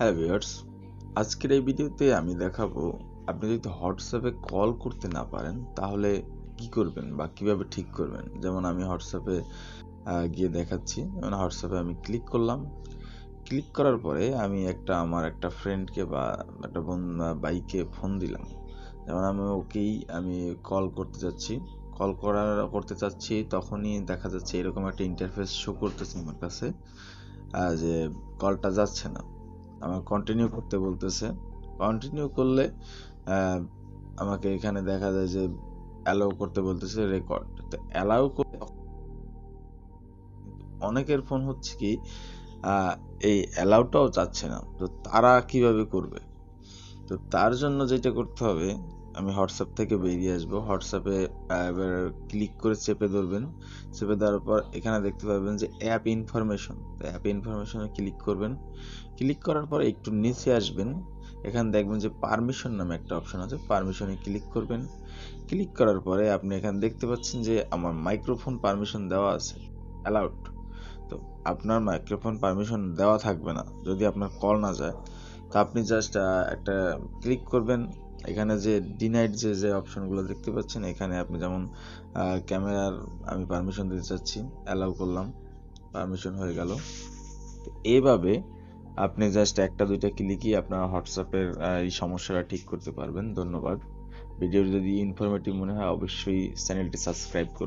Hello viewers, আজকের এই ভিডিওতে আমি দেখাবো আপনি যদি হোয়াটসঅ্যাপে কল করতে না পারেন তাহলে কি করবেন বা কিভাবে ঠিক করবেন। যেমন আমি হোয়াটসঅ্যাপে গিয়ে দেখাচ্ছি। যেমন হোয়াটসঅ্যাপে আমি ক্লিক করলাম। ক্লিক করার পরে আমি আমার একটা ফ্রেন্ডকে বা একটা বাইকে ফোন দিলাম। যেমন আমি কল করতে যাচ্ছি। করতে চাচ্ছি, তখনই দেখা যাচ্ছে এরকম একটা ইন্টারফেস শো করতেছে আমার কাছে যে কলটা যাচ্ছে না। আমার কন্টিনিউ করতে বলতেছে। কন্টিনিউ করলে আহ, আমাকে এখানে দেখা যায় যে অ্যালাউ করতে বলতেছে রেকর্ড। তো অ্যালাউ করতে অনেকের ফোন হচ্ছে কি আহ, এই অ্যালাউটাও চাচ্ছে না। তো তারা কিভাবে করবে? তো তার জন্য যেটা করতে হবে, আমি হোয়াটসঅ্যাপ থেকে বেরিয়ে আসবো। হোয়াটসঅ্যাপে এবার ক্লিক করে চেপে ধরবেন। চেপে দেওয়ার পর এখানে দেখতে পাবেন যে অ্যাপ ইনফরমেশন। তো অ্যাপ ইনফরমেশনে ক্লিক করবেন। ক্লিক করার পরে একটু নিচে আসবেন। এখানে দেখবেন যে পারমিশন নামে একটা অপশন আছে, পারমিশনে ক্লিক করবেন। ক্লিক করার পরে আপনি এখানে দেখতে পাচ্ছেন যে আমার মাইক্রোফোন পারমিশন দেওয়া আছে, অ্যালাউড। তো আপনার মাইক্রোফোন পারমিশন দেওয়া থাকবে না যদি আপনার কল না যায়। তো আপনি জাস্ট একটা ক্লিক করবেন। এখানে যে ডিনাইড যে অপশনগুলো দেখতে পাচ্ছেন, এখানে আপনি যেমন ক্যামেরার আমি পারমিশন দিতে চাচ্ছি, অ্যালাউ করলাম, পারমিশন হয়ে গেল। এভাবে আপনি জাস্ট একটা দুইটা ক্লিকই আপনার হোয়াটসঅ্যাপের এই সমস্যাটা ঠিক করতে পারবেন। ধন্যবাদ। ভিডিওটি যদি ইনফরমেটিভ মনে হয় অবশ্যই চ্যানেলটি সাবস্ক্রাইব করবেন।